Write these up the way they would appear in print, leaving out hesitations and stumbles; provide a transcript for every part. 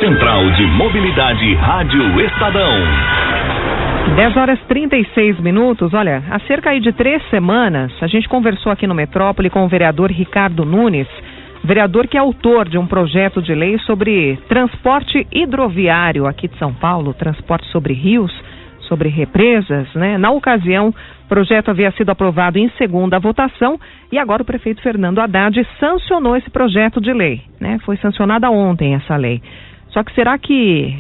Central de Mobilidade Rádio Estadão. 10h36. Olha, há cerca aí de 3 semanas, a gente conversou aqui no Metrópole com o vereador Ricardo Nunes, vereador que é autor de um projeto de lei sobre transporte hidroviário aqui de São Paulo, transporte sobre rios, sobre represas, né? Na ocasião, o projeto havia sido aprovado em segunda votação e agora o prefeito Fernando Haddad sancionou esse projeto de lei, né? Foi sancionada ontem essa lei. Só que será que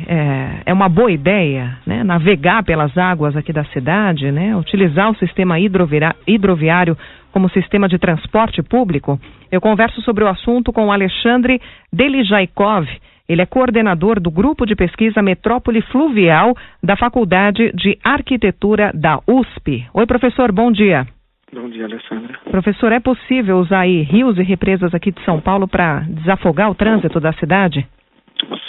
é uma boa ideia, né, navegar pelas águas aqui da cidade, né, utilizar o sistema hidroviário como sistema de transporte público? Eu converso sobre o assunto com o Alexandre Delijaikov. Ele é coordenador do Grupo de Pesquisa Metrópole Fluvial da Faculdade de Arquitetura da USP. Oi, professor, bom dia. Bom dia, Alessandra. Professor, é possível usar aí rios e represas aqui de São Paulo para desafogar o trânsito da cidade?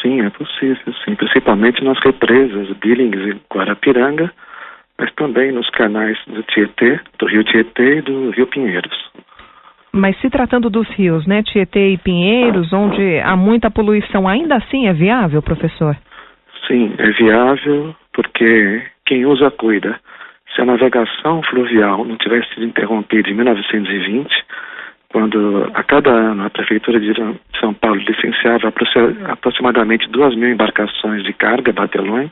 Sim, é possível, sim. Principalmente nas represas Billings e Guarapiranga, mas também nos canais do Tietê, do Rio Tietê e do Rio Pinheiros. Mas se tratando dos rios, né, Tietê e Pinheiros, onde há muita poluição, ainda assim é viável, professor? Sim, é viável porque quem usa cuida. Se a navegação fluvial não tivesse sido interrompida em 1920, quando a cada ano a Prefeitura de São Paulo licenciava aproximadamente 2.000 embarcações de carga, batelões,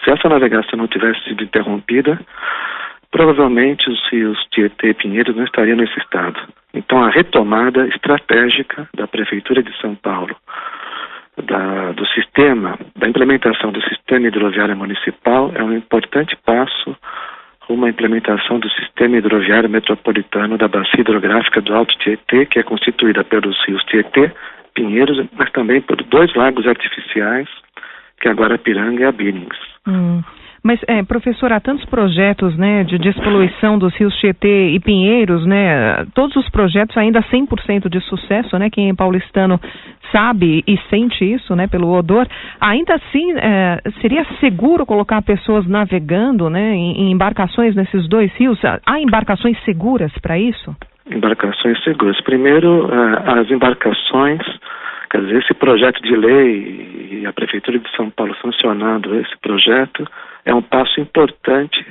se essa navegação não tivesse sido interrompida, provavelmente os rios Tietê e Pinheiros não estariam nesse estado. Então a retomada estratégica da Prefeitura de São Paulo, da implementação do sistema hidroviário municipal é um importante passo rumo à implementação do sistema hidroviário metropolitano da bacia hidrográfica do Alto Tietê, que é constituída pelos rios Tietê, Pinheiros, mas também por 2 lagos artificiais, que é a Guarapiranga e a Billings. Mas, professor, há tantos projetos, né, de despoluição dos rios Tietê e Pinheiros, né, todos os projetos ainda 100% de sucesso, né, quem é paulistano sabe e sente isso, né, pelo odor. Ainda assim, seria seguro colocar pessoas navegando, né, em embarcações nesses 2 rios? Há embarcações seguras para isso? Embarcações seguras. Primeiro, as embarcações, quer dizer, esse projeto de lei e a Prefeitura de São Paulo sancionando esse projeto é um passo importante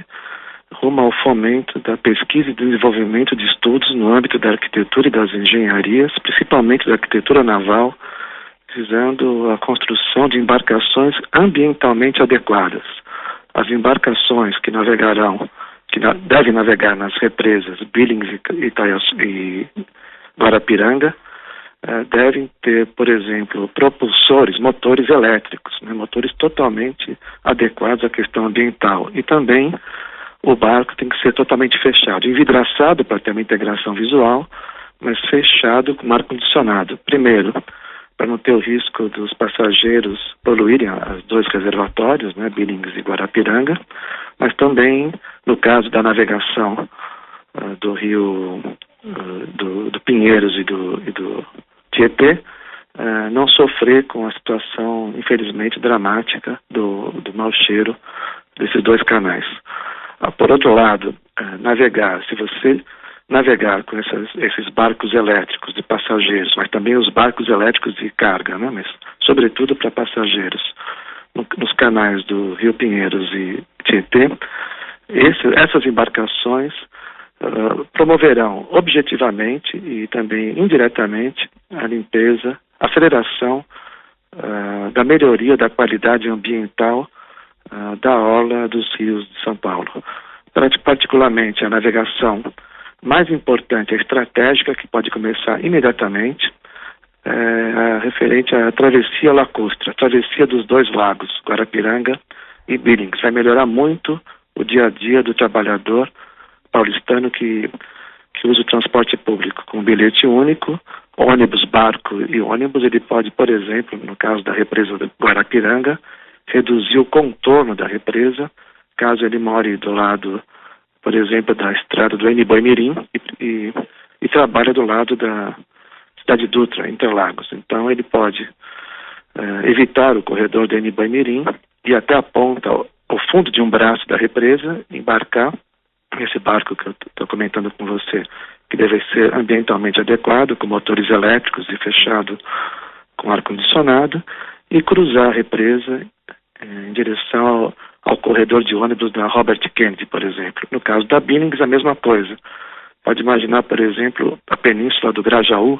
rumo ao fomento da pesquisa e desenvolvimento de estudos no âmbito da arquitetura e das engenharias, principalmente da arquitetura naval, visando a construção de embarcações ambientalmente adequadas. As embarcações que devem navegar nas represas Billings e Guarapiranga devem ter, por exemplo, motores elétricos, né, motores totalmente adequados à questão ambiental. E também o barco tem que ser totalmente fechado, envidraçado para ter uma integração visual, mas fechado com ar-condicionado. Primeiro, para não ter o risco dos passageiros poluírem os 2 reservatórios, né, Billings e Guarapiranga, mas também, no caso da navegação do rio do Pinheiros e do Tietê, não sofrer com a situação, infelizmente, dramática do mau cheiro desses 2 canais. Por outro lado, se você navegar com esses barcos elétricos de passageiros, mas também os barcos elétricos de carga, né, mas sobretudo para passageiros, nos canais do Rio Pinheiros e Tietê, essas embarcações promoverão objetivamente e também indiretamente a limpeza, a aceleração da melhoria da qualidade ambiental da orla dos rios de São Paulo. Particularmente a navegação mais importante, a estratégica, que pode começar imediatamente, referente à travessia lacustre, a travessia dos 2 lagos, Guarapiranga e Billings. Vai melhorar muito o dia a dia do trabalhador paulistano que usa o transporte público com bilhete único, ônibus, barco e ônibus. Ele pode, por exemplo, no caso da represa do Guarapiranga, reduzir o contorno da represa, caso ele more do lado, por exemplo, da estrada do Eniboimirim e trabalha do lado da Cidade Dutra, Interlagos. Então ele pode evitar o corredor do Eniboimirim e até a ponta, ao fundo de um braço da represa, embarcar nesse barco que eu estou comentando com você, que deve ser ambientalmente adequado, com motores elétricos e fechado com ar-condicionado, e cruzar a represa em direção ao corredor de ônibus da Robert Kennedy, por exemplo. No caso da Billings, a mesma coisa. Pode imaginar, por exemplo, a península do Grajaú,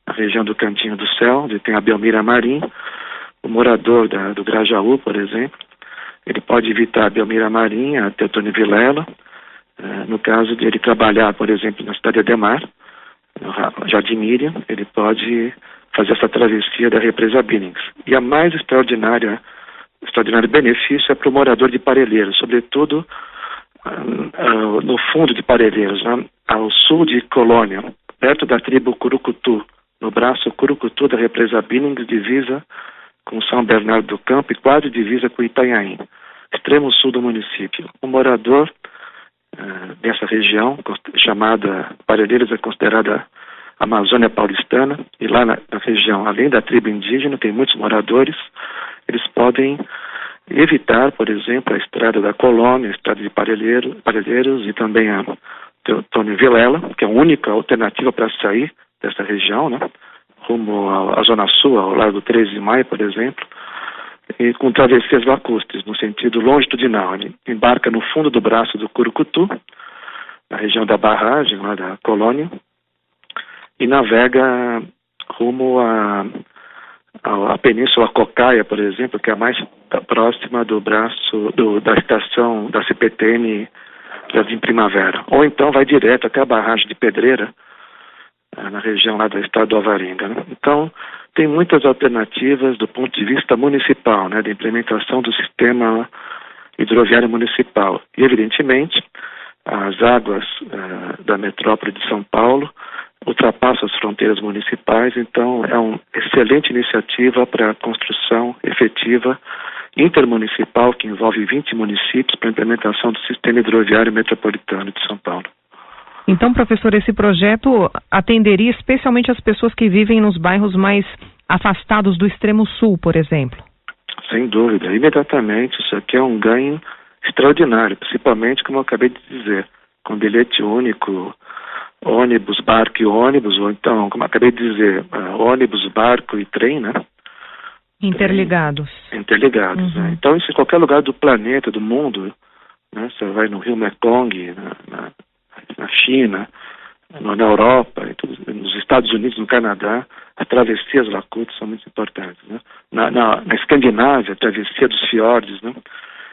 na região do Cantinho do Céu, onde tem a Belmira Marim. O morador do Grajaú, por exemplo, ele pode evitar a Belmira Marim, a Teotônio Vilela, no caso de ele trabalhar, por exemplo, na cidade de Ademar, no Jardim Miriam, ele pode fazer essa travessia da represa Billings. E a mais extraordinário benefício é para o morador de Parelheiros, sobretudo no fundo de Parelheiros, né, ao sul de Colônia, perto da tribo Curucutu, no braço Curucutu da represa Billings, divisa com São Bernardo do Campo e quase divisa com Itanhaém, extremo sul do município. O morador dessa região, chamada Parelheiros, é considerada Amazônia Paulistana, e lá na região, além da tribo indígena, tem muitos moradores. Eles podem evitar, por exemplo, a estrada da Colônia, a estrada de Parelheiros e também a Teotônio Vilela, que é a única alternativa para sair dessa região, né, rumo à Zona Sul, ao Largo 13 de Maio, por exemplo, e com travessias lacustres, no sentido longitudinal. Ele embarca no fundo do braço do Curucutu, na região da barragem, lá da Colônia, e navega rumo à Península Cocaia, por exemplo, que é a mais próxima do braço da estação da CPTM Jardim Primavera. Ou então vai direto até a barragem de Pedreira, na região lá do estado do Alvarenga, né? Então, tem muitas alternativas do ponto de vista municipal, né, da implementação do sistema hidroviário municipal. E, evidentemente, as águas da metrópole de São Paulo ultrapassam as fronteiras municipais, então é uma excelente iniciativa para a construção efetiva intermunicipal que envolve 20 municípios para a implementação do sistema hidroviário metropolitano de São Paulo. Então, professor, esse projeto atenderia especialmente as pessoas que vivem nos bairros mais afastados do extremo sul, por exemplo? Sem dúvida, imediatamente. Isso aqui é um ganho extraordinário, principalmente, como eu acabei de dizer, com bilhete único, ônibus, barco e ônibus, ou então, como eu acabei de dizer, ônibus, barco e trem, né? Interligados. Interligados, né? Então, isso em qualquer lugar do planeta, do mundo, né? Você vai no Rio Mekong, na China, na Europa, nos Estados Unidos, no Canadá, as travessias lacustres são muito importantes, né? Na Escandinávia, a travessia dos fiordes, né?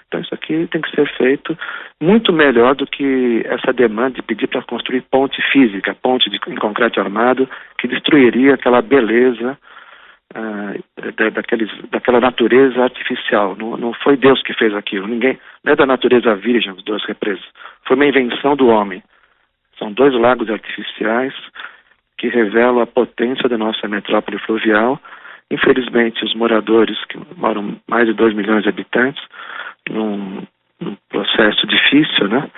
Então isso aqui tem que ser feito muito melhor do que essa demanda de pedir para construir ponte física, ponte em concreto armado, que destruiria aquela beleza daquela natureza artificial. Não foi Deus que fez aquilo, não é da natureza virgem, as duas represas. Foi uma invenção do homem. São 2 lagos artificiais que revelam a potência da nossa metrópole fluvial. Infelizmente, os moradores, que moram mais de 2 milhões de habitantes, num processo difícil, né?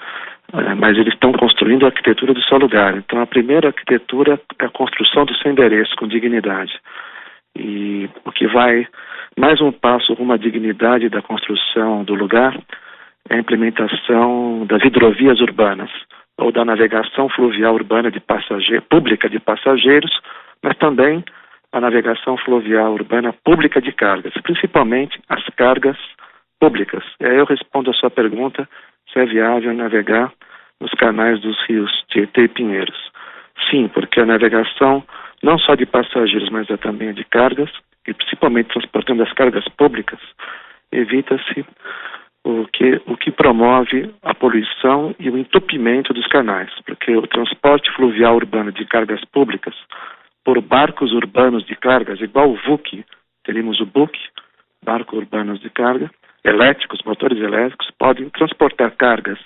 Mas eles estão construindo a arquitetura do seu lugar. Então, a primeira arquitetura é a construção do seu endereço com dignidade. E o que vai mais um passo rumo à dignidade da construção do lugar é a implementação das hidrovias urbanas, ou da navegação fluvial urbana pública de passageiros, mas também a navegação fluvial urbana pública de cargas, principalmente as cargas públicas. E aí eu respondo a sua pergunta se é viável navegar nos canais dos rios Tietê e Pinheiros. Sim, porque a navegação não só de passageiros, mas também de cargas, e principalmente transportando as cargas públicas, evita-se o que promove a poluição e o entupimento dos canais, porque o transporte fluvial urbano de cargas públicas por barcos urbanos de cargas, igual o VUC, teríamos o BUC, barcos urbanos de carga, elétricos, motores elétricos, podem transportar cargas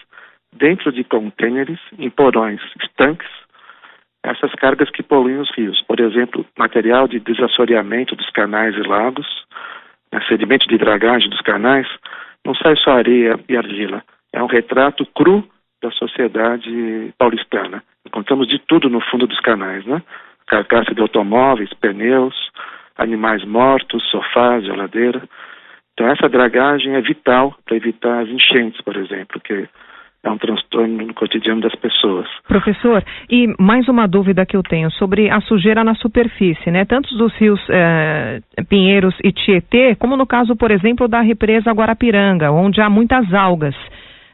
dentro de contêineres, em porões, estanques, essas cargas que poluem os rios. Por exemplo, material de desassoreamento dos canais e lagos, sedimento de dragagem dos canais, não sai só areia e argila. É um retrato cru da sociedade paulistana. Encontramos de tudo no fundo dos canais, né? Carcaça de automóveis, pneus, animais mortos, sofás, geladeira. Então essa dragagem é vital para evitar as enchentes, por exemplo, que é um transtorno no cotidiano das pessoas. Professor, e mais uma dúvida que eu tenho sobre a sujeira na superfície, né? Tanto dos rios Pinheiros e Tietê, como no caso, por exemplo, da represa Guarapiranga, onde há muitas algas.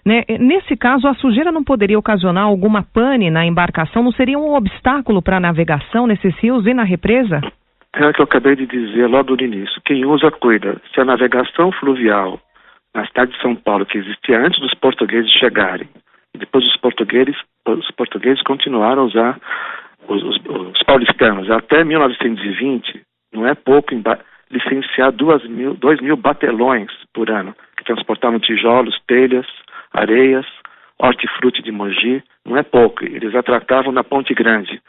Né? Nesse caso, a sujeira não poderia ocasionar alguma pane na embarcação? Não seria um obstáculo para a navegação nesses rios e na represa? É o que eu acabei de dizer logo no início. Quem usa, cuida. Se a navegação fluvial na cidade de São Paulo, que existia antes dos portugueses chegarem, e depois os portugueses continuaram a usar, os paulistanos, até 1920, não é pouco licenciar 2.000 batelões por ano, que transportavam tijolos, telhas, areias, hortifruti de Mogi, não é pouco. Eles atracavam na Ponte Grande,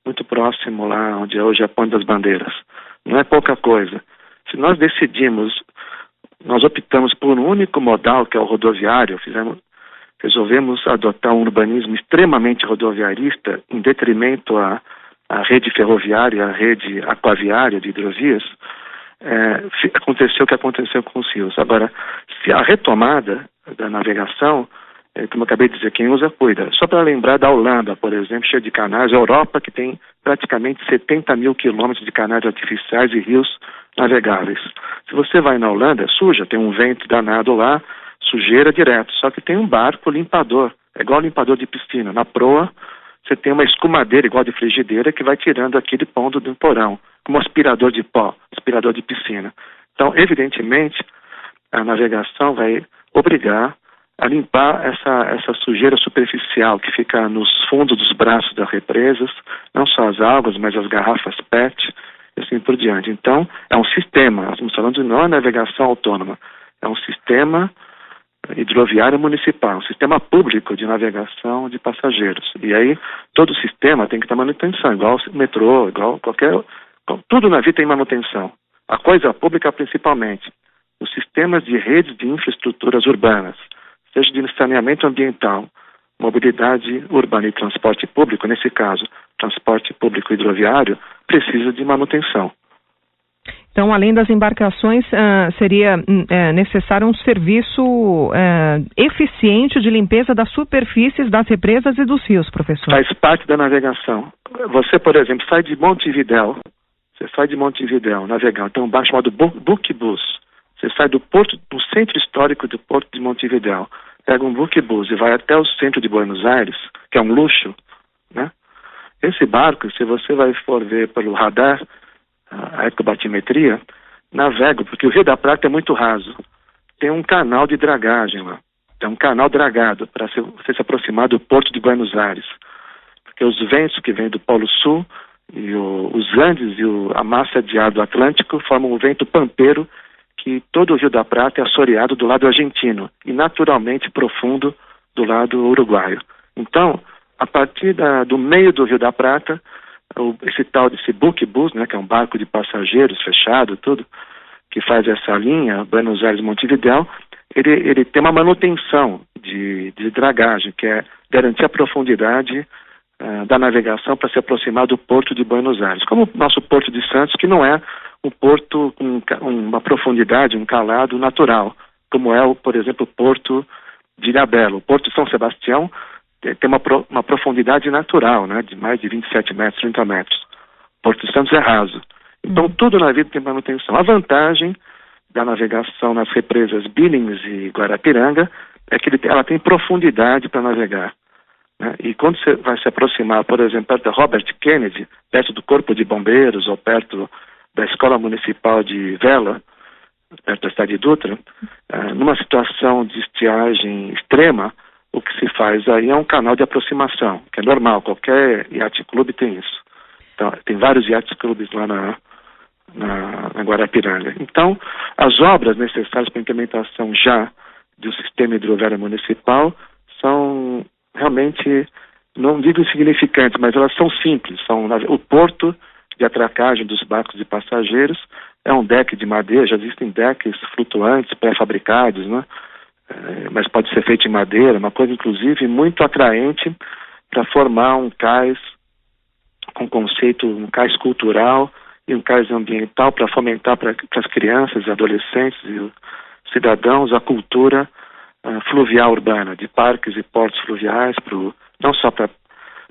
muito próximo lá onde hoje é a Ponte das Bandeiras. Não é pouca coisa. Se nós nós optamos por um único modal, que é o rodoviário, resolvemos adotar um urbanismo extremamente rodoviarista, em detrimento à rede ferroviária, à rede aquaviária de hidrovias, aconteceu o que aconteceu com os rios. Agora, se a retomada da navegação, como eu acabei de dizer, quem usa, cuida. Só para lembrar da Holanda, por exemplo, cheia de canais, a Europa, que tem praticamente 70 mil quilômetros de canais artificiais e rios navegáveis. Se você vai na Holanda, suja, tem um vento danado lá, sujeira direto, só que tem um barco limpador, é igual limpador de piscina. Na proa, você tem uma escumadeira igual de frigideira que vai tirando aquele pó do porão, como aspirador de pó, aspirador de piscina. Então, evidentemente, a navegação vai obrigar a limpar essa sujeira superficial que fica nos fundos dos braços das represas, não só as algas, mas as garrafas PET e assim por diante. Então, é um sistema, nós estamos falando de não é navegação autônoma, é um sistema hidroviário municipal, um sistema público de navegação de passageiros. E aí, todo o sistema tem que ter manutenção, igual o metrô, igual tudo na vida tem manutenção. A coisa pública principalmente. Os sistemas de redes de infraestruturas urbanas, seja de saneamento ambiental, mobilidade urbana e transporte público, nesse caso, transporte público hidroviário, precisa de manutenção. Então, além das embarcações, seria necessário um serviço eficiente de limpeza das superfícies das represas e dos rios, professor? Faz parte da navegação. Você, por exemplo, sai de Montevidéu, navegar, tem um barco chamado Buquebus. Você sai do centro histórico do Porto de Montevidéu, pega um buquebus e vai até o centro de Buenos Aires, que é um luxo, né? Esse barco, se você for ver pelo radar, a ecobatimetria, navega, porque o Rio da Prata é muito raso. Tem um canal de dragagem lá, tem um canal dragado para você se aproximar do Porto de Buenos Aires, porque os ventos que vêm do Polo Sul e os Andes e a massa de ar do Atlântico formam um vento pampeiro que todo o Rio da Prata é assoreado do lado argentino e naturalmente profundo do lado uruguaio. Então, a partir do meio do Rio da Prata, esse tal desse buquebus, né, que é um barco de passageiros fechado, tudo, que faz essa linha, Buenos Aires-Montevidéu, ele tem uma manutenção de dragagem, que é garantir a profundidade da navegação para se aproximar do Porto de Buenos Aires. Como o nosso Porto de Santos, que não é um porto com uma profundidade, um calado natural, como é, por exemplo, o Porto de Ilhabela. O Porto de São Sebastião tem uma profundidade natural, né, de mais de 27 metros, 30 metros. O Porto de Santos é raso. Então, tudo na vida tem manutenção. A vantagem da navegação nas represas Billings e Guarapiranga é que ela tem profundidade para navegar, né? E quando você vai se aproximar, por exemplo, perto da Robert Kennedy, perto do Corpo de Bombeiros ou perto da Escola Municipal de Vela, perto da cidade de Dutra, numa situação de estiagem extrema, o que se faz aí é um canal de aproximação, que é normal, qualquer iate clube tem isso. Então, tem vários iate clubes lá na Guarapiranga. Então, as obras necessárias para a implementação já do sistema hidroviário municipal são realmente, não digo insignificantes, mas elas são simples. O porto de atracagem dos barcos de passageiros é um deck de madeira, já existem decks flutuantes pré-fabricados, né? Mas pode ser feito em madeira, uma coisa inclusive muito atraente para formar um cais com conceito, um cais cultural e um cais ambiental para fomentar para as crianças, adolescentes e cidadãos a cultura fluvial urbana, de parques e portos fluviais, não só para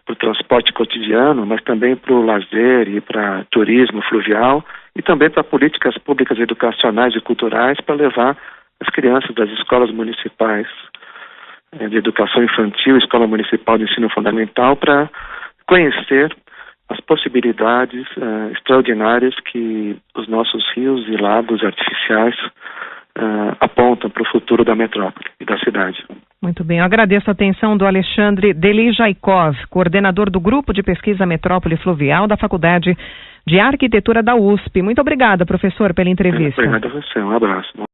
o transporte cotidiano, mas também para o lazer e para turismo fluvial e também para políticas públicas educacionais e culturais para levar as crianças das escolas municipais de educação infantil, escola municipal de ensino fundamental, para conhecer as possibilidades extraordinárias que os nossos rios e lagos artificiais apontam para o futuro da metrópole e da cidade. Muito bem, eu agradeço a atenção do Alexandre Delijaikov, coordenador do Grupo de Pesquisa Metrópole Fluvial da Faculdade de Arquitetura da USP. Muito obrigada, professor, pela entrevista. Obrigado a você, um abraço.